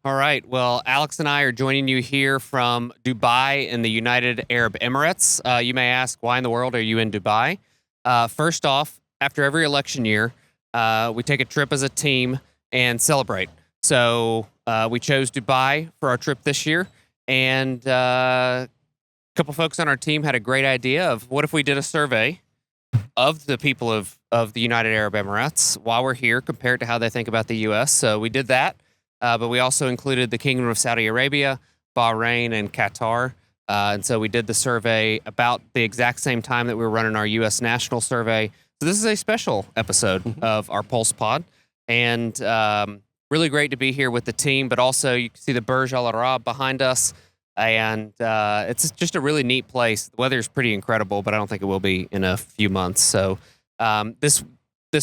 All right. Well, Alex and I are joining you here from Dubai in the United Arab Emirates. You may ask, why in the world are you in Dubai? First off, after every election year, we take a trip as a team and celebrate. So we chose Dubai for our trip this year, and a couple folks on our team had a great idea of what if we did a survey of the people of the United Arab Emirates while we're here compared to how they think about the U.S. So we did that. But we also included the Kingdom of Saudi Arabia, Bahrain, and Qatar. And so we did the survey about the exact same time that we were running our U.S. national survey. So this is a special episode of our Pulse Pod. And really great to be here with the team. But also you can see the Burj Al Arab behind us. And it's just a really neat place. The weather is pretty incredible, but I don't think it will be in a few months. So this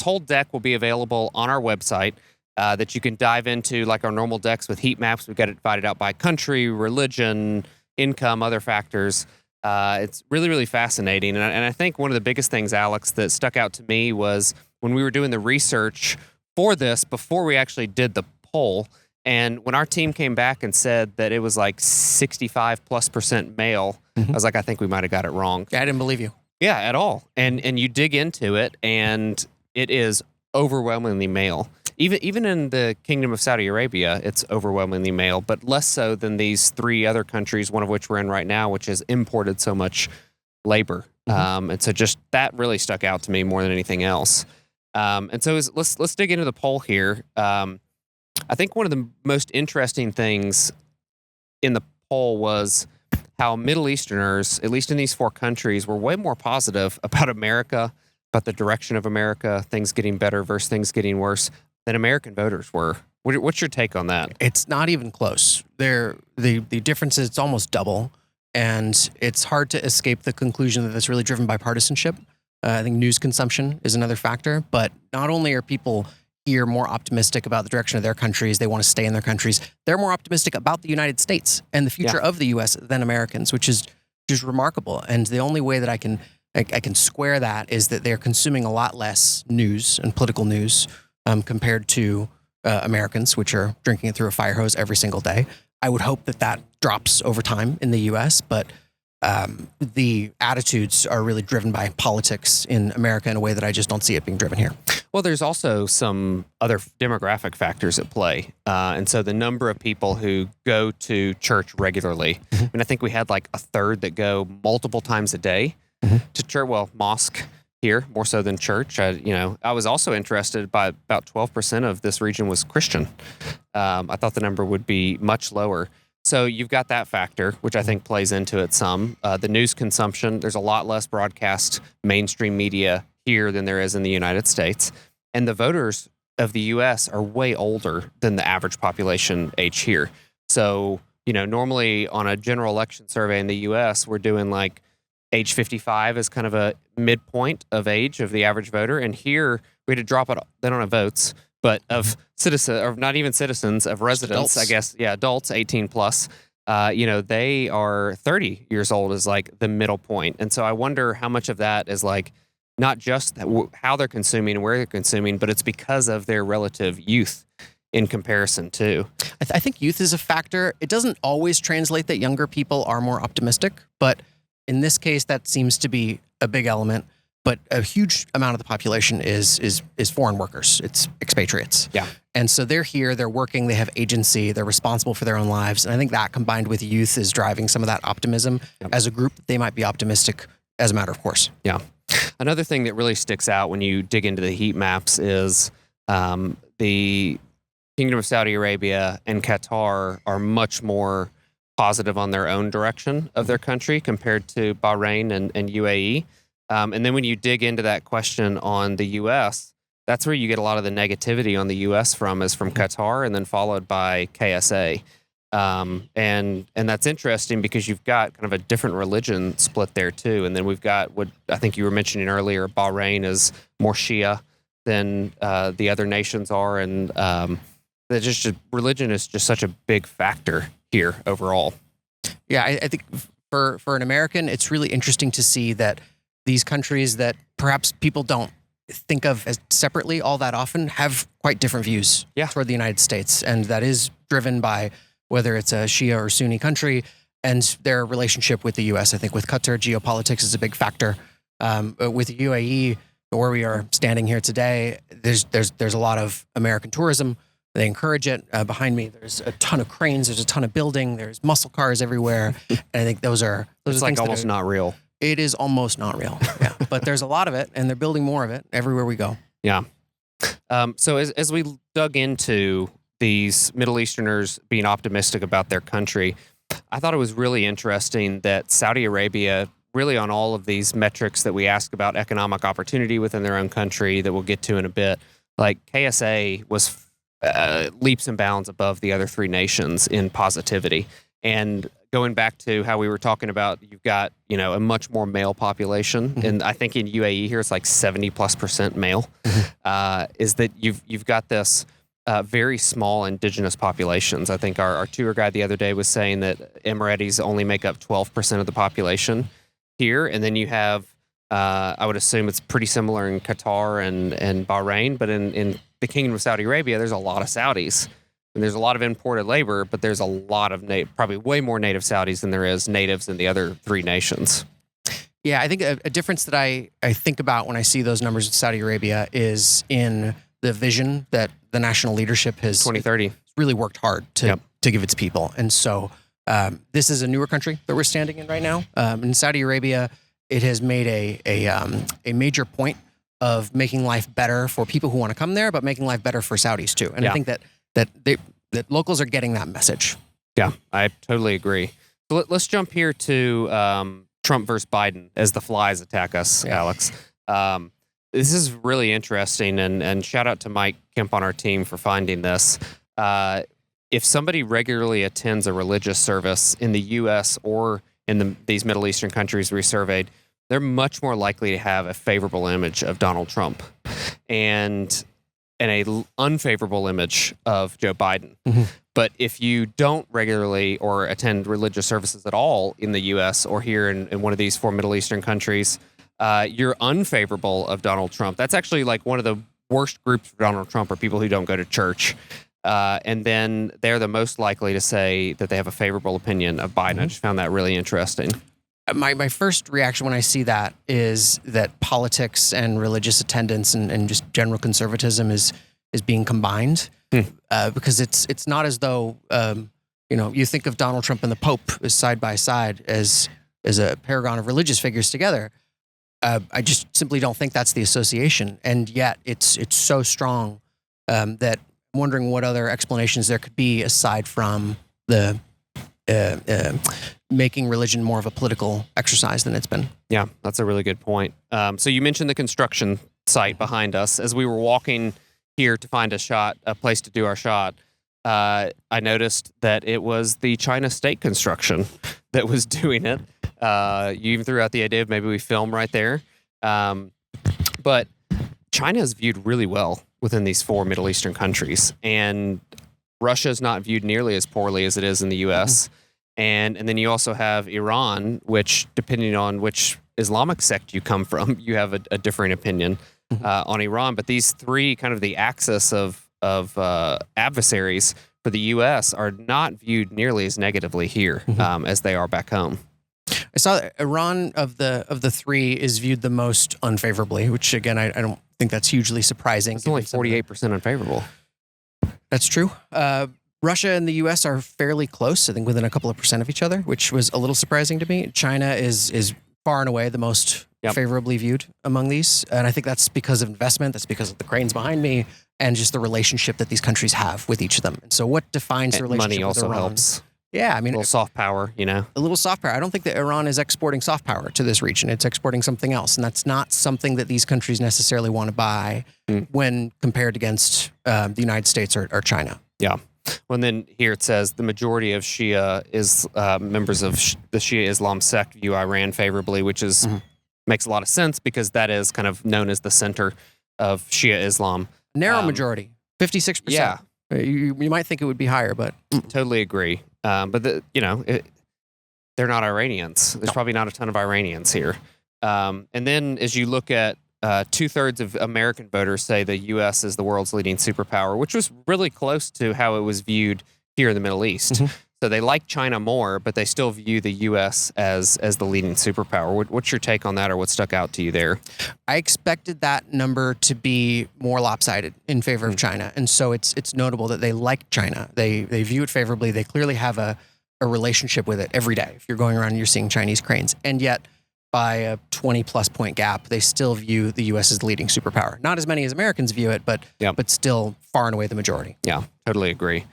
whole deck will be available on our website. That you can dive into like our normal decks with heat maps. We've got it divided out by country, religion, income, other factors. It's really, really fascinating. And I think one of the biggest things, Alex, that stuck out to me was when we were doing the research for this before we actually did the poll. And when our team came back and said that it was like 65+% male, I was like, I think we might have got it wrong. Yeah, I didn't believe you. Yeah, at all. And you dig into it, and it is overwhelmingly male. Even in the Kingdom of Saudi Arabia, it's overwhelmingly male, but less so than these three other countries, one of which we're in right now, which has imported so much labor. And so just that really stuck out to me more than anything else. And so let's dig into the poll here. I think one of the most interesting things in the poll was how Middle Easterners, at least in these four countries, were way more positive about America, about the direction of America, things getting better versus things getting worse than American voters were. What's your take on that? It's not even close. The difference is it's almost double, and it's hard to escape the conclusion that it's really driven by partisanship. I think news consumption is another factor, but not only are people here more optimistic about the direction of their countries, they want to stay in their countries, they're more optimistic about the United States and the future of the U.S. than Americans, which is just remarkable. And the only way that I can square that is that they're consuming a lot less news and political news compared to Americans, which are drinking it through a fire hose every single day. I would hope that drops over time in the U.S., but the attitudes are really driven by politics in America in a way that I just don't see it being driven here. Well, there's also some other demographic factors at play. And so the number of people who go to church regularly, I mean, I think we had like a third that go multiple times a day to church, mosque here, more so than church. I was also interested by about 12% of this region was Christian. I thought the number would be much lower. So you've got that factor, which I think plays into it some. The news consumption, there's a lot less broadcast mainstream media here than there is in the United States. And the voters of the U.S. are way older than the average population age here. So, normally on a general election survey in the U.S., we're doing like age 55 is kind of a midpoint of age of the average voter. And here we had to drop it. They don't have votes, but of citizens, or not even citizens, of residents, adults. I guess. Yeah, adults, 18 plus. They are 30 years old is like the middle point. And so I wonder how much of that is like not just how they're consuming and where they're consuming, but it's because of their relative youth in comparison too. I think youth is a factor. It doesn't always translate that younger people are more optimistic, but in this case, that seems to be a big element. But a huge amount of the population is foreign workers. It's expatriates. Yeah. And so they're here, they're working, they have agency, they're responsible for their own lives. And I think that combined with youth is driving some of that optimism. Yep. As a group, they might be optimistic as a matter of course. Yeah. Another thing that really sticks out when you dig into the heat maps is the Kingdom of Saudi Arabia and Qatar are much more positive on their own direction of their country compared to Bahrain and UAE. And then when you dig into that question on the U.S., that's where you get a lot of the negativity on the U.S. from Qatar and then followed by KSA. And that's interesting because you've got kind of a different religion split there too. And then we've got what I think you were mentioning earlier, Bahrain is more Shia than the other nations are. And religion is just such a big factor here overall. Yeah, I think for an American, it's really interesting to see that these countries that perhaps people don't think of as separately all that often have quite different views toward the United States. And that is driven by whether it's a Shia or Sunni country and their relationship with the U.S. I think with Qatar, geopolitics is a big factor. With the UAE, where we are standing here today, there's a lot of American tourism. They encourage it. Behind me, there's a ton of cranes. There's a ton of building. There's muscle cars everywhere. And I think those are it's like almost not real. It is almost not real. Yeah, but there's a lot of it, and they're building more of it everywhere we go. Yeah. So as we dug into these Middle Easterners being optimistic about their country, I thought it was really interesting that Saudi Arabia, really on all of these metrics that we ask about economic opportunity within their own country that we'll get to in a bit, like KSA was leaps and bounds above the other three nations in positivity. And going back to how we were talking about, you've got, a much more male population. Mm-hmm. And I think in UAE here, it's like 70+% male, is that you've got this very small indigenous populations. I think our tour guide the other day was saying that Emiratis only make up 12% of the population here. And then you have, I would assume it's pretty similar in Qatar and Bahrain, but in the Kingdom of Saudi Arabia, there's a lot of Saudis. And there's a lot of imported labor, but there's a lot of probably way more native Saudis than there is natives in the other three nations. Yeah, I think a difference that I think about when I see those numbers in Saudi Arabia is in the vision that the national leadership has 2030 really worked hard to give its people. And so this is a newer country that we're standing in right now. In Saudi Arabia, it has made a major point of making life better for people who want to come there, but making life better for Saudis too. And I think that locals are getting that message. Yeah, I totally agree. So let's jump here to Trump versus Biden as the flies attack us, Alex. This is really interesting, and shout out to Mike Kemp on our team for finding this. If somebody regularly attends a religious service in the U.S. or in these Middle Eastern countries we surveyed, they're much more likely to have a favorable image of Donald Trump and a unfavorable image of Joe Biden. Mm-hmm. But if you don't regularly or attend religious services at all in the U.S. or here in one of these four Middle Eastern countries, you're unfavorable of Donald Trump. That's actually like one of the worst groups for Donald Trump are people who don't go to church. And then they're the most likely to say that they have a favorable opinion of Biden. Mm-hmm. I just found that really interesting. My first reaction when I see that is that politics and religious attendance and just general conservatism is being combined, because it's not as though you think of Donald Trump and the Pope as side by side as a paragon of religious figures together. I just simply don't think that's the association, and yet it's so strong that I'm wondering what other explanations there could be aside from the making religion more of a political exercise than it's been. Yeah, that's a really good point. So you mentioned the construction site behind us. As we were walking here to find a place to do our shot, I noticed that it was the China State Construction that was doing it. You even threw out the idea of maybe we film right there. But China is viewed really well within these four Middle Eastern countries, and Russia is not viewed nearly as poorly as it is in the U.S. And then you also have Iran, which, depending on which Islamic sect you come from, you have a differing opinion on Iran. But these three, kind of the axis of adversaries for the U.S., are not viewed nearly as negatively here as they are back home. I saw that Iran of the three is viewed the most unfavorably, which again I don't think that's hugely surprising. It's only 48% unfavorable. That's true. Russia and the U.S. are fairly close, I think within a couple of percent of each other, which was a little surprising to me. China is far and away the most favorably viewed among these. And I think that's because of investment. That's because of the cranes behind me and just the relationship that these countries have with each of them. And so what defines the relationship money also with Iran? Helps. Yeah, I mean, a little soft power, A little soft power. I don't think that Iran is exporting soft power to this region. It's exporting something else. And that's not something that these countries necessarily want to buy when compared against the United States or China. Yeah. Well, and then here it says the majority of Shia members of the Shia Islam sect view Iran favorably, which is makes a lot of sense because that is kind of known as the center of Shia Islam. Narrow majority, 56%. Yeah. You might think it would be higher, but totally agree. But they're not Iranians. There's probably not a ton of Iranians here. And then as you look at 2/3 of American voters say the U.S. is the world's leading superpower, which was really close to how it was viewed here in the Middle East. Mhm. So they like China more, but they still view the U.S. as the leading superpower. What's your take on that, or what stuck out to you there? I expected that number to be more lopsided in favor of China, and so it's notable that they like China. They view it favorably. They clearly have a relationship with it every day. If you're going around and you're seeing Chinese cranes, and yet by a 20+ point gap, they still view the U.S. as the leading superpower. Not as many as Americans view it, but still far and away the majority. Yeah, totally agree.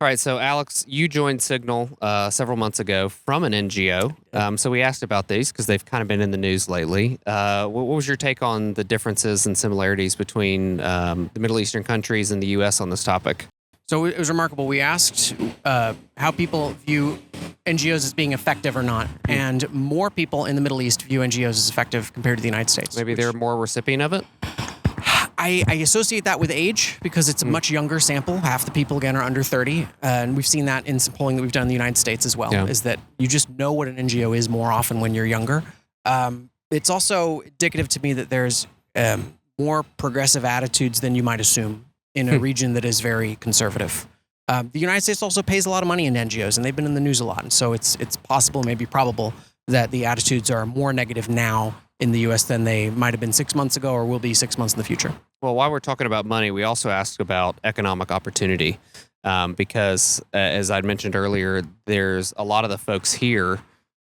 All right, so Alex, you joined Cygnal several months ago from an NGO. So we asked about these because they've kind of been in the news lately. What was your take on the differences and similarities between the Middle Eastern countries and the U.S. on this topic? So it was remarkable. We asked how people view NGOs as being effective or not, and more people in the Middle East view NGOs as effective compared to the United States. Maybe they're more recipient of it? I associate that with age because it's a much younger sample. Half the people, again, are under 30. And we've seen that in some polling that we've done in the United States as well, is that you just know what an NGO is more often when you're younger. It's also indicative to me that there's more progressive attitudes than you might assume in a region that is very conservative. The United States also pays a lot of money in NGOs, and they've been in the news a lot. And so it's possible, maybe probable, that the attitudes are more negative now in the U.S. than they might have been 6 months ago or will be 6 months in the future. Well, while we're talking about money, we also asked about economic opportunity because, as I'd mentioned earlier, there's a lot of the folks here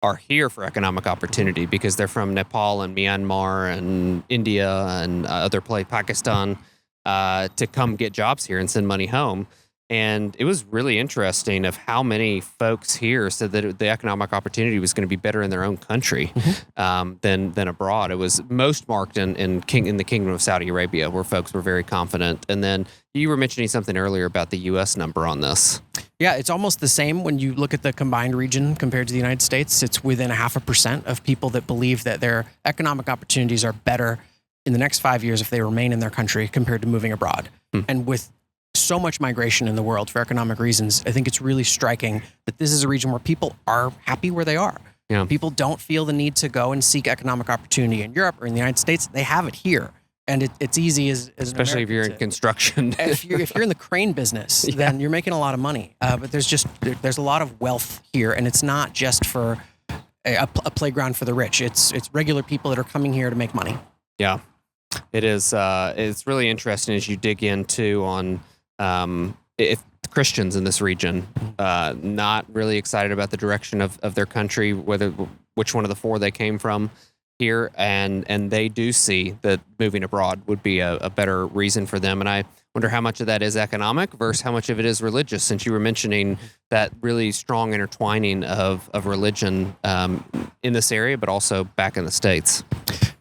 are here for economic opportunity because they're from Nepal and Myanmar and India and other places, Pakistan, to come get jobs here and send money home. And it was really interesting of how many folks here said that the economic opportunity was going to be better in their own country than abroad. It was most marked in the Kingdom of Saudi Arabia, where folks were very confident. And then you were mentioning something earlier about the U.S. number on this. Yeah, it's almost the same when you look at the combined region compared to the United States. It's within 0.5% of people that believe that their economic opportunities are better in the next 5 years if they remain in their country compared to moving abroad. And with so much migration in the world for economic reasons, I think it's really striking that this is a region where people are happy where they are. Yeah. People don't feel the need to go and seek economic opportunity in Europe or in the United States. They have it here. And it's easy as especially if you're in construction. if you're in the crane business, then you're making a lot of money. But there's a lot of wealth here, and it's not just for a playground for the rich. It's regular people that are coming here to make money. Yeah, it is. It's really interesting as you dig into on if Christians in this region not really excited about the direction of their country, which one of the four they came from here, and they do see that moving abroad would be a better reason for them. And I wonder how much of that is economic versus how much of it is religious, since you were mentioning that really strong intertwining of religion in this area, but also back in the States.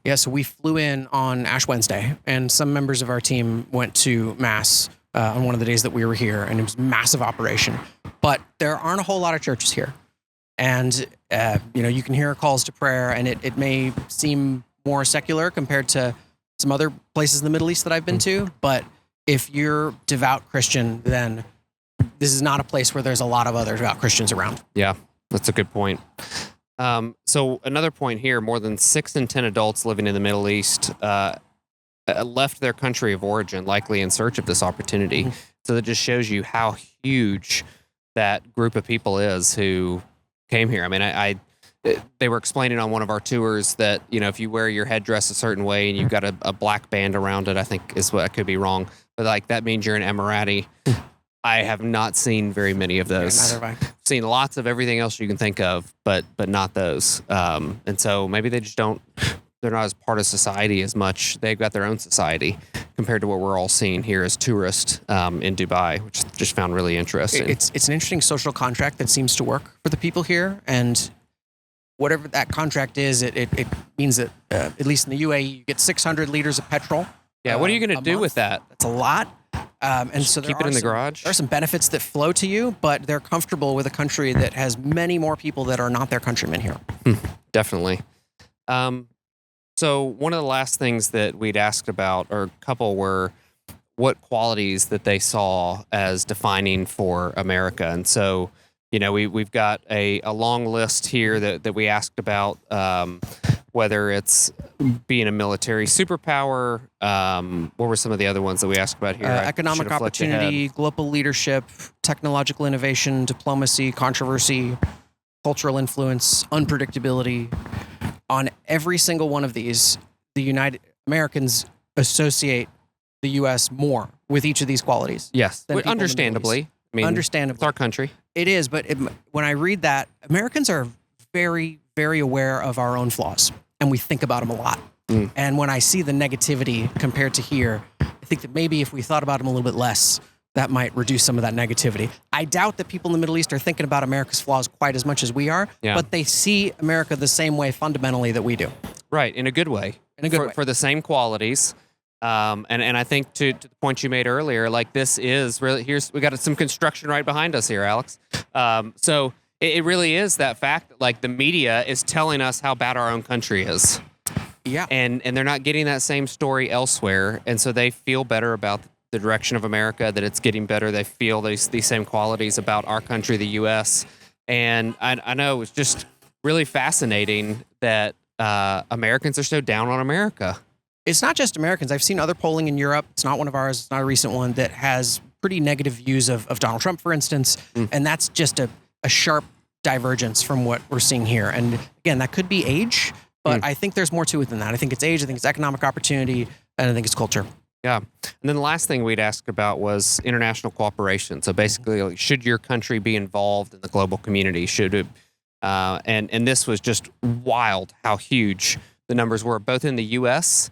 Yeah, so we flew in on Ash Wednesday, and some members of our team went to Mass on one of the days that we were here, and it was a massive operation. But there aren't a whole lot of churches here. And, you can hear calls to prayer, and it may seem more secular compared to some other places in the Middle East that I've been to. But if you're devout Christian, then this is not a place where there's a lot of other devout Christians around. Yeah, that's a good point. So another point here, more than 6 in 10 adults living in the Middle East left their country of origin, likely in search of this opportunity. So that just shows you how huge that group of people is who came here. I mean, they were explaining on one of our tours that, if you wear your headdress a certain way and you've got a black band around it, I think is what I could be wrong, but like that means you're an Emirati. I have not seen very many of those. Yeah, neither have I. Seen lots of everything else you can think of, but not those. And so maybe they just they're not as part of society as much. They've got their own society compared to what we're all seeing here as tourists in Dubai, which I just found really interesting. It's an interesting social contract that seems to work for the people here. And whatever that contract is, it means that, at least in the UAE, you get 600 liters of petrol. Yeah, what are you going to do with that? That's a lot. And so keep it in the garage. There are some benefits that flow to you, but they're comfortable with a country that has many more people that are not their countrymen here. Definitely. So one of the last things that we'd asked about, or a couple, were what qualities that they saw as defining for America. And so, we've got a long list here that we asked about. whether it's being a military superpower. What were some of the other ones that we asked about here? Economic opportunity, global leadership, technological innovation, diplomacy, controversy, cultural influence, unpredictability. On every single one of these, the United Americans associate the U.S. more with each of these qualities. Yes, than people in the Middle understandably. East. I mean, Understandably. it's our country. It is, but when I read that, Americans are very, very aware of our own flaws, and we think about them a lot. And when I see the negativity compared to here, I think that maybe if we thought about them a little bit less, that might reduce some of that negativity. I doubt that people in the Middle East are thinking about America's flaws quite as much as we are, but they see America the same way fundamentally that we do. Right, in a good way. In a good way. For the same qualities. And I think to the point you made earlier, like this is really, we got some construction right behind us here, Alex. So it really is that fact that like the media is telling us how bad our own country is. Yeah. And they're not getting that same story elsewhere. And so they feel better about the direction of America, that it's getting better. They feel these same qualities about our country, the U.S. And I know it's just really fascinating that Americans are so down on America. It's not just Americans. I've seen other polling in Europe. It's not one of ours. It's not a recent one that has pretty negative views of Donald Trump, for instance. And that's just a sharp divergence from what we're seeing here. And again, that could be age, but I think there's more to it than that. I think it's age. I think it's economic opportunity. And I think it's culture. Yeah. And then the last thing we'd ask about was international cooperation. So basically, like, should your country be involved in the global community? Should it? And this was just wild how huge the numbers were, both in the U.S.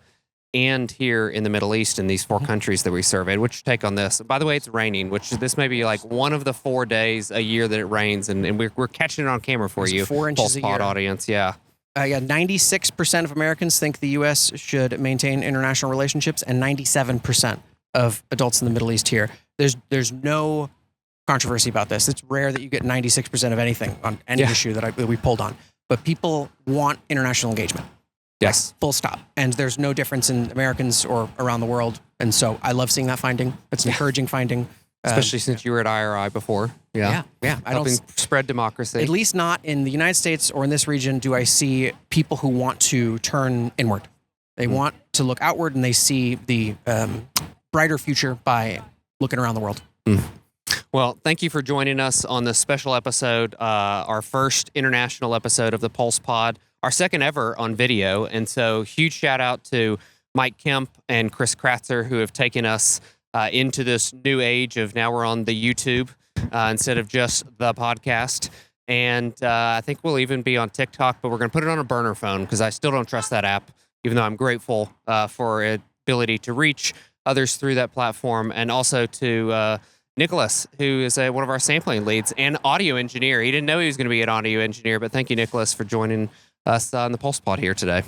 and here in the Middle East in these 4 countries that we surveyed. What's your take on this? By the way, it's raining, which this may be like one of the 4 days a year that it rains, and we're catching it on camera for you. 4 inches a year. Audience, yeah. 96% of Americans think the U.S. should maintain international relationships, and 97% of adults in the Middle East here. There's no controversy about this. It's rare that you get 96% of anything on any issue that we polled on. But people want international engagement. Yes. Full stop. And there's no difference in Americans or around the world. And so I love seeing that finding. It's an encouraging finding. Especially since you were at IRI before. Yeah. Helping spread democracy. At least not in the United States or in this region do I see people who want to turn inward. They want to look outward, and they see the brighter future by looking around the world. Well, thank you for joining us on this special episode, our first international episode of the Pulse Pod, our second ever on video. And so huge shout out to Mike Kemp and Chris Kratzer, who have taken us into this new age of now we're on the YouTube instead of just the podcast. And I think we'll even be on TikTok, but we're going to put it on a burner phone because I still don't trust that app, even though I'm grateful for its ability to reach others through that platform. And also to Nicholas, who is one of our sampling leads and audio engineer. He didn't know he was going to be an audio engineer, but thank you, Nicholas, for joining us on the Pulse Pod here today.